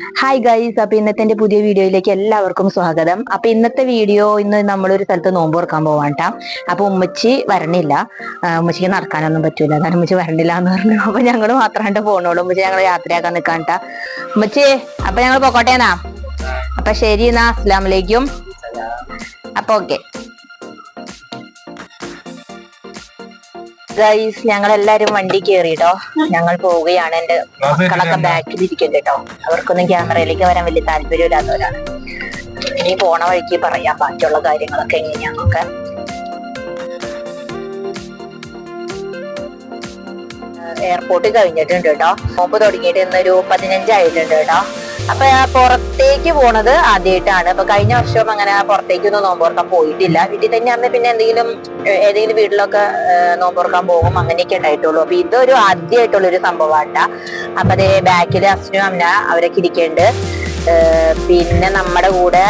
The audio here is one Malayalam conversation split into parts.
ഹായ് ഗൈസ്, അപ്പൊ ഇന്നത്തെ പുതിയ വീഡിയോയിലേക്ക് എല്ലാവർക്കും സ്വാഗതം. അപ്പൊ ഇന്നത്തെ വീഡിയോ ഇന്ന് നമ്മളൊരു സ്ഥലത്ത് നോമ്പ് തുറക്കാൻ പോവാണ്ടാ. അപ്പൊ ഉമ്മച്ചി വരണില്ല, ഉമ്മച്ചിക്ക് നടക്കാനൊന്നും പറ്റൂല, അതാണ് ഉമ്മച്ചി വരണില്ല എന്ന് പറഞ്ഞു. അപ്പൊ ഞങ്ങള് മാത്രമായിട്ട് പോണോളൂ. ഉമ്മച്ചി ഞങ്ങൾ യാത്രയാക്കാൻ നിൽക്കാണ്ടാ. ഉമ്മച്ചി അപ്പൊ ഞങ്ങൾ പോക്കോട്ടേന്നാ. അപ്പൊ ശരി എന്നാ, അസ്സലാമലൈക്കും. അപ്പൊ ഓക്കെ ഗൈസ്, ഞങ്ങൾ എല്ലാരും വണ്ടി കയറിട്ടോ, ഞങ്ങൾ പോവുകയാണ്. എന്റെ മക്കളൊക്കെ ബാക്കിൽ ഇരിക്കണ്ട കേട്ടോ, അവർക്കൊന്നും ക്യാമറയിലേക്ക് വരാൻ വലിയ താല്പര്യമില്ലാത്തവരാണ്. ഇനി പോണ വഴിക്ക് പറയാം ബാക്കിയുള്ള കാര്യങ്ങളൊക്കെ എങ്ങനെയാന്നൊക്കെ. എയർപോർട്ട് കഴിഞ്ഞിട്ടുണ്ട് കേട്ടോ, നോമ്പ് തുടങ്ങിയിട്ട് ഇന്നൊരു 15 ആയിട്ടുണ്ട് കേട്ടോ. അപ്പൊ പുറത്തേക്ക് പോണത് ആദ്യമായിട്ടാണ്. അപ്പൊ കഴിഞ്ഞ വർഷവും അങ്ങനെ പുറത്തേക്കൊന്നും നോമ്പുറക്കാൻ പോയിട്ടില്ല, വീട്ടിൽ തന്നെയാന്ന്. പിന്നെ ഏതെങ്കിലും വീട്ടിലൊക്കെ നോമ്പുറക്കാൻ പോകും, അങ്ങനെയൊക്കെ ഉണ്ടായിട്ടുള്ളൂ. അപ്പൊ ഇതൊരു ആദ്യമായിട്ടുള്ള ഒരു സംഭവമാട്ടാ. അപ്പൊ അതേ ബാക്കില് അച്ഛനും അമ്മ അവരൊക്കെ ഇരിക്കുന്നുണ്ട്. പിന്നെ നമ്മുടെ കൂടെ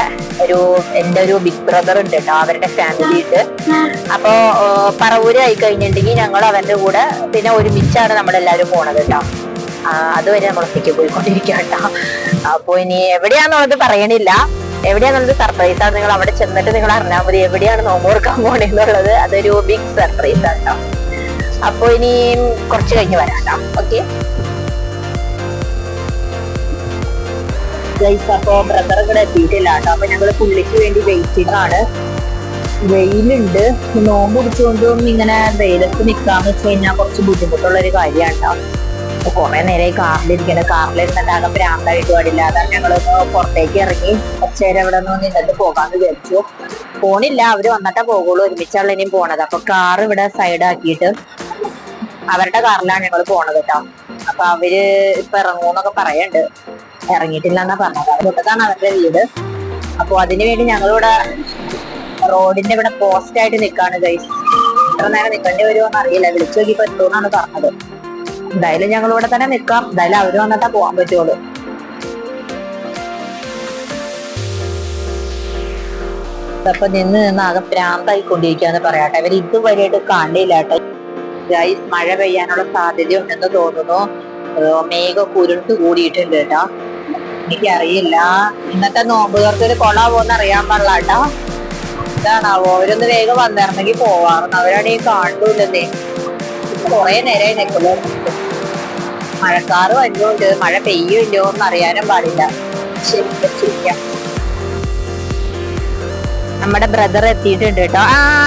എന്റെ ഒരു ബിഗ് ബ്രദർ ഉണ്ട് കേട്ടോ, അവരുടെ ഫാമിലി ഉണ്ട്. അപ്പൊ പറവൂര് ആയി കഴിഞ്ഞിട്ടുണ്ടെങ്കിൽ ഞങ്ങൾ അവരുടെ കൂടെ പിന്നെ ഒരുമിച്ചാണ് നമ്മളെല്ലാരും പോണത് കേട്ടോ. അതുവരെ നമ്മൾ ഒറ്റയ്ക്ക് പോയിക്കൊണ്ടിരിക്കുക കേട്ടോ. അപ്പൊ ഇനി എവിടെയാന്നുള്ളത് പറയണില്ല, എവിടെയാന്നുള്ളത് സർപ്രൈസ് ആണ്. നിങ്ങൾ അവിടെ ചെന്നിട്ട് നിങ്ങൾ അറിഞ്ഞാൽ മതി എവിടെയാണ് നോമ്പ് തുറക്കാൻ പോണെന്നുള്ളത്. അതൊരു ബിഗ് സർപ്രൈസ് ആണ് കേട്ടോ. അപ്പൊ ഇനി കുറച്ച് കഴിഞ്ഞ് വരാം കേട്ടോ. ഓക്കെ അപ്പൊ ബ്രദർ ഇവിടെ എത്തിയിട്ടില്ല കേട്ടോ. അപ്പൊ ഞങ്ങള് പുള്ളിക്ക് വേണ്ടി വെയിറ്റിംഗ് ആണ്. വെയിലുണ്ട്, നോമ്പ് പിടിച്ചുകൊണ്ടും ഇങ്ങനെ വെയിലത്ത് നിക്കാന്ന് വെച്ച് കഴിഞ്ഞാൽ കുറച്ച് ബുദ്ധിമുട്ടുള്ള ഒരു കാര്യമാണ് കേട്ടോ. അപ്പൊ കുറെ നേരമായി കാറിലിരുന്നിട്ട് ആകെ ഭ്രാന്തായിട്ട് പാടില്ല. അതാണ് ഞങ്ങളൊന്ന് പുറത്തേക്ക് ഇറങ്ങി കുറച്ചു നേരം ഇവിടെ നിന്ന് നിന്നിട്ട് പോകാന്ന് വിചാരിച്ചു. പോണില്ല, അവര് വന്നിട്ടേ പോകുള്ളൂ, ഒരുമിച്ചാണ് ഇനിയും പോണത്. അപ്പൊ കാർ ഇവിടെ സൈഡ് ആക്കിയിട്ട് അവരുടെ കാറിലാണ് ഞങ്ങൾ പോണത് കേട്ടോ. അപ്പൊ അവര് ഇപ്പൊ ഇറങ്ങൂന്നൊക്കെ പറയണ്ട്, ഇറങ്ങിയിട്ടില്ല എന്നാ പറഞ്ഞത്. അതുകൊണ്ടാണ് അവരുടെ വീട്. അപ്പൊ അതിനുവേണ്ടി ഞങ്ങളിവിടെ റോഡിന്റെ ഇവിടെ പോസ്റ്റ് ആയിട്ട് നിൽക്കാണ് ഗൈസ്. എത്ര നേരം നിൽക്കേണ്ടി വരുമോന്ന് അറിയില്ല, വിളിച്ചു നോക്കിയപ്പോ എത്തുമെന്നാണ് പറഞ്ഞത്. എന്തായാലും ഞങ്ങൾ ഇവിടെ തന്നെ നിൽക്കാം, എന്തായാലും അവര് വന്നിട്ടാ പോകാൻ പറ്റുള്ളൂ. അപ്പൊ നിന്ന് ആകെ പ്രാന്തായിക്കൊണ്ടിരിക്കാന്ന് പറയാട്ടെ. ഇവർ ഇതുവരെയായിട്ട് കണ്ടില്ല കേട്ടോ. ഗൈസ്, മഴ പെയ്യാനുള്ള സാധ്യത ഉണ്ടെന്ന് തോന്നുന്നു. മേഘം കുരുണ്ട് കൂടിയിട്ടുണ്ട് കേട്ടോ. എനിക്കറിയില്ല ഇന്നത്തെ നോമ്പുകാർക്ക് ഒരു കൊളാവോന്ന് അറിയാൻ പാടില്ല കേട്ടോ. ഇതാണാവോ, അവരൊന്ന് വേഗം വന്നിരുന്നെങ്കിൽ പോവാറുണ്ട്. അവരാണെങ്കിൽ കാണൂലെന്നേ. കുറെ നേരമായി നിൽക്കുന്നു. മഴക്കാറ് വരുന്നുണ്ട്, മഴ പെയ്യുമല്ലോ എന്ന് അറിയാനും പാടില്ല. ശരിക്കും നമ്മുടെ ബ്രദർ എത്തിയിട്ടുണ്ട് കേട്ടോ.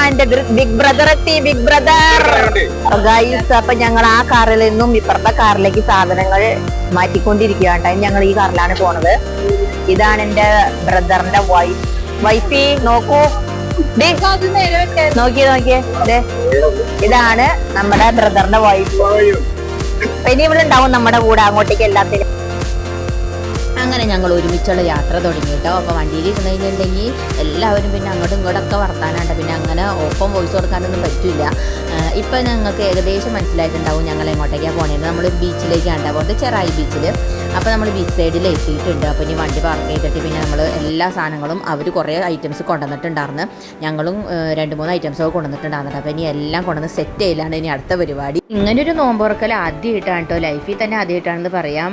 എന്റെ ബിഗ് ബ്രദർ എത്തി, ബിഗ് ബ്രദർ ഗൈസ്. അപ്പൊ ഞങ്ങൾ ആ കാറിൽ നിന്നും ഇപ്പുറത്തെ കാറിലേക്ക് സാധനങ്ങൾ മാറ്റിക്കൊണ്ടിരിക്കുകയാണ്. ഞങ്ങൾ ഈ കാറിലാണ് പോണത്. ഇതാണ് എന്റെ ബ്രദറിന്റെ വൈഫി. നോക്കൂ, നോക്കിയേ ഇതാണ് നമ്മുടെ ബ്രദറിന്റെ വൈഫ്. ഇനി ഇവിടെ ഉണ്ടാവും നമ്മുടെ കൂടെ അങ്ങോട്ടേക്ക് എല്ലാത്തിനും. അങ്ങനെ ഞങ്ങൾ ഒരുമിച്ചുള്ള യാത്ര തുടങ്ങി കേട്ടോ. അപ്പോൾ വണ്ടിയിൽ ഇരുന്നുകഴിഞ്ഞിട്ടുണ്ടെങ്കിൽ എല്ലാവരും പിന്നെ അങ്ങോട്ടും ഇങ്ങോട്ടൊക്കെ വർത്താനുണ്ട്. പിന്നെ അങ്ങനെ ഒപ്പം വോയിസ് കൊടുക്കാനൊന്നും പറ്റില്ല. ഇപ്പം ഞങ്ങൾക്ക് ഏകദേശം മനസ്സിലായിട്ടുണ്ടാവും ഞങ്ങൾ എങ്ങോട്ടേക്കാണ് പോകണേന്ന്. നമ്മൾ ബീച്ചിലേക്കാണ് പോകുന്നത്, ചെറായി ബീച്ചിൽ. അപ്പോൾ നമ്മൾ ബീച്ച് സൈഡിൽ എത്തിയിട്ടുണ്ട്. അപ്പോൾ ഇനി വണ്ടി പാർക്ക് ചെയ്തിട്ട് പിന്നെ നമ്മൾ എല്ലാ സാധനങ്ങളും അവർ കുറേ ഐറ്റംസ് കൊണ്ടുവന്നിട്ടുണ്ടായിരുന്നു. ഞങ്ങളും 2-3 ഐറ്റംസൊക്കെ കൊണ്ടുവന്നിട്ടുണ്ടായിരുന്നു. അപ്പോൾ ഇനി എല്ലാം കൊണ്ടുവന്ന് സെറ്റ് ചെയ്യലാണ് ഇനി അടുത്ത പരിപാടി. ഇങ്ങനൊരു നോമ്പുറക്കൽ ആദ്യമായിട്ടാണ് കേട്ടോ, ലൈഫിൽ തന്നെ ആദ്യമായിട്ടാണെന്ന് പറയാം.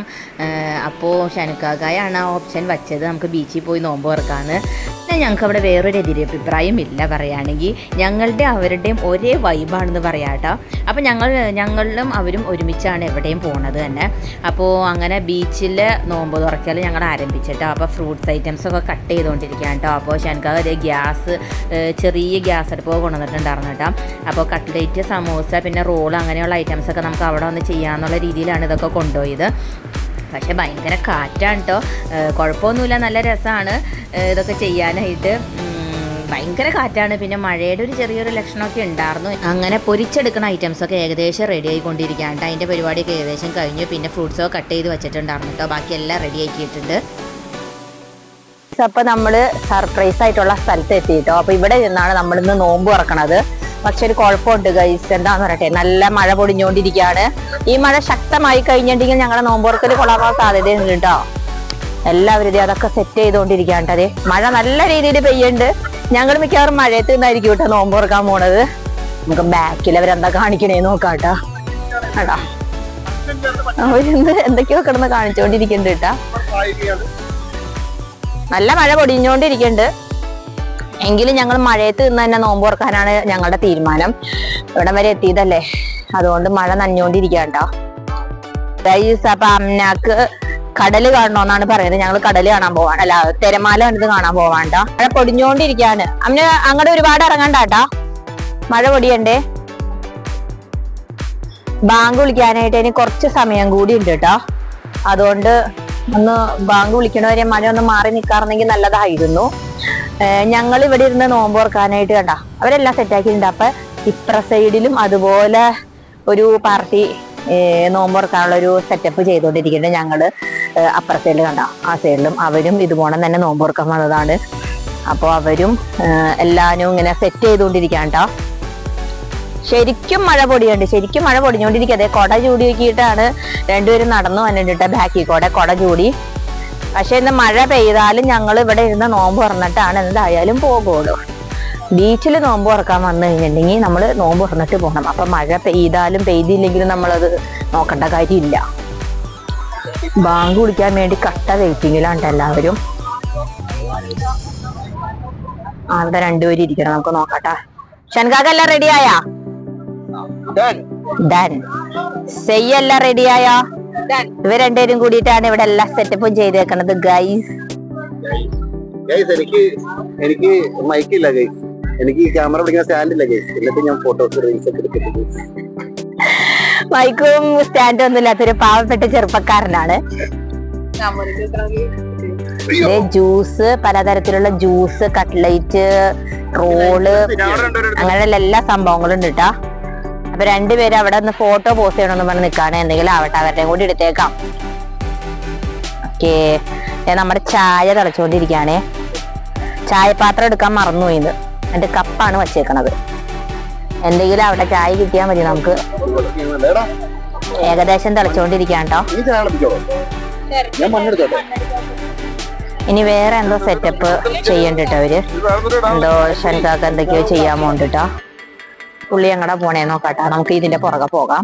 അപ്പോൾ ഷനുക്കാക്കായാണ് ആ ഓപ്ഷൻ വച്ചത്, നമുക്ക് ബീച്ചിൽ പോയി നോമ്പ് തുറക്കാമെന്ന്. പിന്നെ ഞങ്ങൾക്ക് അവിടെ വേറൊരു എതിരഭിപ്രായം ഇല്ല പറയുകയാണെങ്കിൽ. ഞങ്ങളുടെ അവരുടെയും ഒരേ വൈബാണെന്ന് പറയാം കേട്ടോ. അപ്പോൾ ഞങ്ങളിലും അവരും ഒരുമിച്ചാണ് എവിടെയും പോണത് തന്നെ. അപ്പോൾ അങ്ങനെ ബീച്ചിൽ നോമ്പ് തുറക്കൽ ഞങ്ങൾ ആരംഭിച്ചിട്ടോ. അപ്പോൾ ഫ്രൂട്ട്സ് ഐറ്റംസൊക്കെ കട്ട് ചെയ്തുകൊണ്ടിരിക്കുകയാണ് കേട്ടോ. അപ്പോൾ ഷൻകാവ് ഗ്യാസ്, ചെറിയ ഗ്യാസ് അടുപ്പൊക്കെ കൊണ്ടുവന്നിട്ടുണ്ടായിരുന്നു കേട്ടോ. അപ്പോൾ കട്ട്ലേറ്റ്, സമൂസ, പിന്നെ റോൾ, അങ്ങനെയുള്ള ഐറ്റംസൊക്കെ നമുക്ക് അവിടെ വന്ന് ചെയ്യാമെന്നുള്ള രീതിയിലാണ് ഇതൊക്കെ കൊണ്ടുപോയത്. പക്ഷേ ഭയങ്കര കാറ്റാണ് കേട്ടോ. കുഴപ്പമൊന്നുമില്ല, നല്ല രസമാണ് ഇതൊക്കെ ചെയ്യാനായിട്ട്. ഭയങ്കര കാറ്റാണ്, പിന്നെ മഴയുടെ ഒരു ചെറിയൊരു ലക്ഷണമൊക്കെ ഉണ്ടായിരുന്നു. അങ്ങനെ പൊരിച്ചെടുക്കുന്ന ഐറ്റംസൊക്കെ ഏകദേശം റെഡി ആയിക്കൊണ്ടിരിക്കുകയാണ്. അതിൻ്റെ പരിപാടിയൊക്കെ ഏകദേശം കഴിഞ്ഞു. പിന്നെ ഫ്രൂട്ട്സൊക്കെ കട്ട് ചെയ്ത് വെച്ചിട്ടുണ്ടായിരുന്നു കേട്ടോ. ബാക്കി എല്ലാം റെഡി ആക്കിയിട്ടുണ്ട്. അപ്പോൾ നമ്മൾ സർപ്രൈസ് ആയിട്ടുള്ള സ്ഥലത്ത് എത്തിയിട്ടോ. അപ്പോൾ ഇവിടെ നിന്നാണ് നമ്മളിന്ന് നോമ്പ് തുറക്കണത്. പക്ഷെ ഒരു കുഴപ്പമുണ്ട് ഗൈസ്, എന്താന്ന് പറയട്ടെ, നല്ല മഴ പൊടിഞ്ഞുകൊണ്ടിരിക്കുകയാണ്. ഈ മഴ ശക്തമായി കഴിഞ്ഞിട്ടുണ്ടെങ്കിൽ ഞങ്ങളുടെ നോമ്പ് തുറക്കൽ കൊള്ളാൻ സാധ്യതയുണ്ട് കേട്ടോ. എല്ലാവരും അതൊക്കെ സെറ്റ് ചെയ്തുകൊണ്ടിരിക്കുകയാണ്. അതെ, മഴ നല്ല രീതിയിൽ പെയ്യുന്നുണ്ട്. ഞങ്ങൾ മിക്കവാറും മഴയത്ത് നിന്നായിരിക്കും കേട്ടോ നോമ്പ് തുറക്കാൻ പോണത്. നമുക്ക് ബാക്കിൽ അവരെന്താ കാണിക്കണേന്ന് നോക്കാം കേട്ടോ. കേട്ടോ അവരിന്ന് എന്തൊക്കെയോ കിടന്ന് കാണിച്ചോണ്ടിരിക്കുന്നുണ്ട് കേട്ടാ. നല്ല മഴ പൊടിഞ്ഞോണ്ടിരിക്കുന്നുണ്ട്. എങ്കിലും ഞങ്ങൾ മഴയത്ത് നിന്ന് തന്നെ നോമ്പ് തുറക്കാനാണ് ഞങ്ങളുടെ തീരുമാനം. ഇവിടം വരെ എത്തിയതല്ലേ, അതുകൊണ്ട് മഴ നനഞ്ഞോണ്ടിരിക്കുക കേട്ടോ. അപ്പൊ അമ്നാക്ക് കടല് കാണണോന്നാണ് പറയുന്നത്. ഞങ്ങൾ കടല് കാണാൻ പോവാണ്, അല്ല തിരമാല കണ്ടത് കാണാൻ പോവാണ്ട. മഴ പൊടിഞ്ഞോണ്ടിരിക്കാണ്. അമ്ന അങ്ങോട്ട് ഒരുപാട് ഇറങ്ങണ്ടാട്ടാ, മഴ പൊടിയണ്ടേ. ബാങ്ക് വിളിക്കാനായിട്ട് ഇനി കുറച്ച് സമയം കൂടി ഉണ്ട് കേട്ടോ. അതുകൊണ്ട് ഒന്ന് ബാങ്ക് വിളിക്കണവരെ മഴ ഒന്ന് മാറി നിൽക്കാറുണ്ടെങ്കിൽ നല്ലതായിരുന്നു. ഞങ്ങൾ ഇവിടെ ഇരുന്ന് നോമ്പ് തുറക്കാനായിട്ട് കണ്ട അവരെല്ലാം സെറ്റാക്കിയിട്ടുണ്ട്. അപ്പൊ ഇപ്ര സൈഡിലും അതുപോലെ ഒരു പാർട്ടി നോമ്പ് തുറക്കാനുള്ള ഒരു സെറ്റപ്പ് ചെയ്തുകൊണ്ടിരിക്കുന്നുണ്ട്. ഞങ്ങള് അപ്പുറ സൈഡിൽ കണ്ട ആ സൈഡിലും അവരും ഇതുപോലെ തന്നെ നോമ്പ് തുറക്കാൻ വന്നതാണ്. അപ്പോൾ അവരും എല്ലാവരും ഇങ്ങനെ സെറ്റ് ചെയ്തുകൊണ്ടിരിക്കുകയാണ് കേട്ടോ. ശരിക്കും മഴ പൊടിയുണ്ട്, ശരിക്കും മഴ പൊടിഞ്ഞോണ്ടിരിക്കുക. അതെ, കൊട ചൂടി നോക്കിയിട്ടാണ് രണ്ടുപേരും നടന്നു വന്നിട്ട് ബാക്കി കൊട ചൂടി. പക്ഷെ ഇന്ന് മഴ പെയ്താലും ഞങ്ങൾ ഇവിടെ ഇരുന്ന് നോമ്പ് തുറന്നിട്ടാണ് എന്തായാലും പോകുള്ളൂ. ബീച്ചിൽ നോമ്പ് തുറക്കാൻ വന്നു കഴിഞ്ഞിട്ടുണ്ടെങ്കിൽ നമ്മൾ നോമ്പ് തുറന്നിട്ട് പോകണം. അപ്പൊ മഴ പെയ്താലും പെയ്തില്ലെങ്കിലും നമ്മളത് നോക്കേണ്ട കാര്യമില്ല. ബാങ്ക് കുടിക്കാൻ വേണ്ടി കട്ട വെയിറ്റിങ്ങിലാണ് എല്ലാവരും. അവിടെ രണ്ടുപേരും ഇരിക്കണം, നമുക്ക് നോക്കട്ടെ. ഷൻകാക്കെല്ലാം റെഡിയായാ? സെയ്യെല്ലാം റെഡിയായോ? ഇവർ രണ്ടുപേരും കൂടിയിട്ടാണ് ഇവിടെ എല്ലാ സെറ്റപ്പും ചെയ്തേക്കണത് ഗൈസ്. എനിക്ക് മൈക്കില്ല ഗൈസ്, എനിക്ക് ക്യാമറ പിടിക്കുന്ന സ്റ്റാൻഡില്ല ഗൈസ്. എന്നിട്ട് ഞാൻ ഫോട്ടോസ് റീൽസ് ഒക്കെ എടുത്തിട്ടുണ്ട്. മൈക്കും സ്റ്റാൻഡും ഒന്നും ഇല്ലാത്തൊരു പാവപ്പെട്ട ചെറുപ്പക്കാരനാണ്. ജ്യൂസ്, പലതരത്തിലുള്ള ജ്യൂസ്, കട്ട്ലൈറ്റ്, റോള്, അങ്ങനെയുള്ള എല്ലാ സംഭവങ്ങളും ഉണ്ട് കേട്ടാ. അപ്പൊ രണ്ടുപേരും അവിടെ നിന്ന് ഫോട്ടോ പോസ്റ്റ് ചെയ്യണമെന്ന് പറഞ്ഞ് നിൽക്കാണ്. എന്തെങ്കിലും ആവട്ടെ, അവരുടെയും കൂടി എടുത്തേക്കാം. ഓക്കേ, നമ്മുടെ ചായ തിളച്ചുകൊണ്ടിരിക്കുകയാണേ. ചായപാത്രം എടുക്കാൻ മറന്നുപോയി. ഇത് എന്റെ കപ്പാണ് വച്ചേക്കണത്. എന്തെങ്കിലും അവിടെ ചായ കിട്ടിയാൽ മതി നമുക്ക്. ഏകദേശം തിളച്ചുകൊണ്ടിരിക്കുകയാണ് കേട്ടോ. ഇനി വേറെ എന്തോ സെറ്റപ്പ് ചെയ്യണ്ടിട്ടോ അവര്. എന്തോ ഷൻകാക്ക് എന്തൊക്കെയോ ചെയ്യാൻ പോണ്ടിട്ടോ. പുള്ളി എങ്ങടെ പോണേ നോക്കട്ടെ, നമുക്ക് ഇതിന്റെ പുറകെ പോകാം.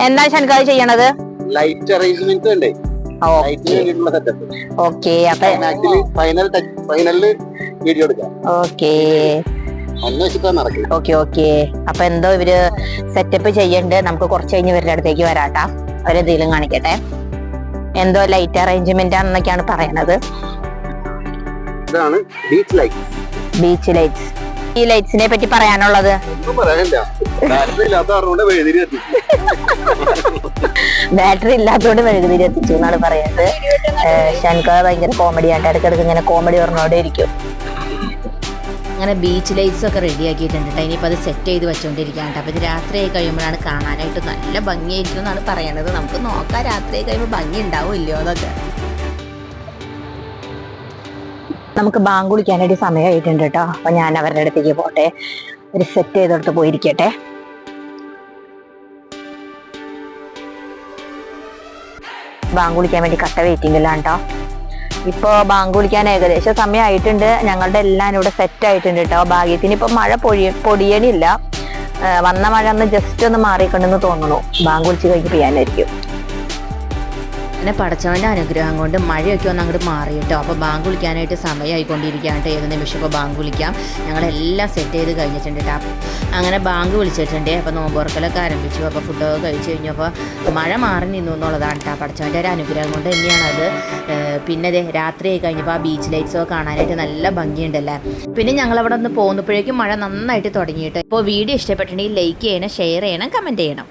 എന്താ ഷൻകാക്ക് ചെയ്യണത്? ലൈറ്റ് അറേഞ്ച്മെന്റ് ഉണ്ട്. ഓക്കെ, അപ്പൊ ഓക്കെ. അപ്പൊ എന്തോ ഇവര് സെറ്റപ്പ് ചെയ്യണ്ട്. നമുക്ക് കുറച്ച് കഴിഞ്ഞ് ഇവരുടെ അടുത്തേക്ക് വരാട്ടാ. അവരെന്തെങ്കിലും കാണിക്കട്ടെ. എന്തോ ലൈറ്റ് അറേഞ്ച്മെന്റ് ആണെന്നൊക്കെയാണ് പറയണത്. Beach lights. ഈ ലൈറ്റ്സിനെ പറ്റി പറയാനുള്ളത് ബാറ്ററി ഇല്ലാത്തതുകൊണ്ട് മെഴുകുതിരി എത്തിച്ചു എന്നാണ് പറയുന്നത്. ഷൻകാ ഭയങ്കര കോമഡി ആയിട്ട് ഇടയ്ക്കിടയ്ക്ക് ഇങ്ങനെ കോമഡി പറഞ്ഞോടെ ഇരിക്കും. അങ്ങനെ ബീച്ച് ലൈറ്റ്സ് ഒക്കെ റെഡി ആക്കിയിട്ടുണ്ട്. ഇനിയിപ്പോൾ അത് സെറ്റ് ചെയ്ത് വെച്ചുകൊണ്ടിരിക്കുകയാണ്. അപ്പോൾ ഇത് രാത്രിയായി കഴിയുമ്പോഴാണ് കാണാനായിട്ട് നല്ല ഭംഗിയായിരിക്കും എന്നാണ് പറയണത്. നമുക്ക് നോക്കാം രാത്രിയായി കഴിയുമ്പോൾ ഭംഗി ഉണ്ടാവും ഇല്ലയോ എന്നൊക്കെ. നമുക്ക് ബാങ്ക് വിളിക്കാനായിട്ട് സമയമായിട്ടുണ്ട് കേട്ടോ. അപ്പൊ ഞാൻ അവരുടെ അടുത്തേക്ക് പോട്ടെ, ഒരു സെറ്റ് ചെയ്തെടുത്ത് പോയിരിക്കട്ടെ. ബാങ്ക് വിളിക്കാൻ വേണ്ടി കട്ട വെയിറ്റിംഗിലാണ് കേട്ടോ. ഇപ്പൊ ബാങ്ക് വിളിക്കാൻ ഏകദേശം സമയമായിട്ടുണ്ട്. ഞങ്ങളുടെ എല്ലാം ഇവിടെ സെറ്റ് ആയിട്ടുണ്ട് കേട്ടോ. ഭാഗ്യത്തിന് ഇപ്പൊ മഴ പൊടിയണില്ല. വന്ന മഴ ഒന്ന് ജസ്റ്റ് ഒന്ന് മാറിക്കൊണ്ടെന്ന് തോന്നുന്നു. ബാങ്ക് വിളിച്ച് കഴിഞ്ഞ് ചെയ്യാനായിരിക്കും. പിന്നെ പടച്ചവൻ്റെ അനുഗ്രഹം കൊണ്ട് മഴയൊക്കെ ഒന്ന് അങ്ങോട്ട് മാറി കേട്ടോ. അപ്പോൾ ബാങ്ക് വിളിക്കാനായിട്ട് സമയമായിക്കൊണ്ടിരിക്കുകയാണ്. ഏത് നിമിഷം ഇപ്പോൾ ബാങ്ക് വിളിക്കാം. ഞങ്ങളെല്ലാം സെറ്റ് ചെയ്ത് കഴിഞ്ഞിട്ടുണ്ട് കേട്ടോ. അങ്ങനെ ബാങ്ക് വിളിച്ചിട്ടുണ്ട്. അപ്പോൾ നോമ്പ് തുറക്കലൊക്കെ ആരംഭിച്ചു. അപ്പോൾ ഫുഡൊക്കെ കഴിച്ച് കഴിഞ്ഞപ്പോൾ മഴ മാറി നിന്നു എന്നുള്ളതാണ് കേട്ടോ. പടച്ചവൻ്റെ ഒരു അനുഗ്രഹം കൊണ്ട് തന്നെയാണ് അത്. പിന്നെ രാത്രി ആയി കഴിഞ്ഞപ്പോൾ ആ ബീച്ച് ലൈറ്റ്സൊക്കെ കാണാനായിട്ട് നല്ല ഭംഗിയുണ്ടല്ലേ. പിന്നെ ഞങ്ങളവിടെ ഒന്ന് പോകുന്നപ്പോഴേക്കും മഴ നന്നായിട്ട് തുടങ്ങിയിട്ട്. ഇപ്പോൾ വീഡിയോ ഇഷ്ടപ്പെട്ടിട്ടുണ്ടെങ്കിൽ ലൈക്ക് ചെയ്യണം, ഷെയർ ചെയ്യണം, കമൻറ്റ് ചെയ്യണം.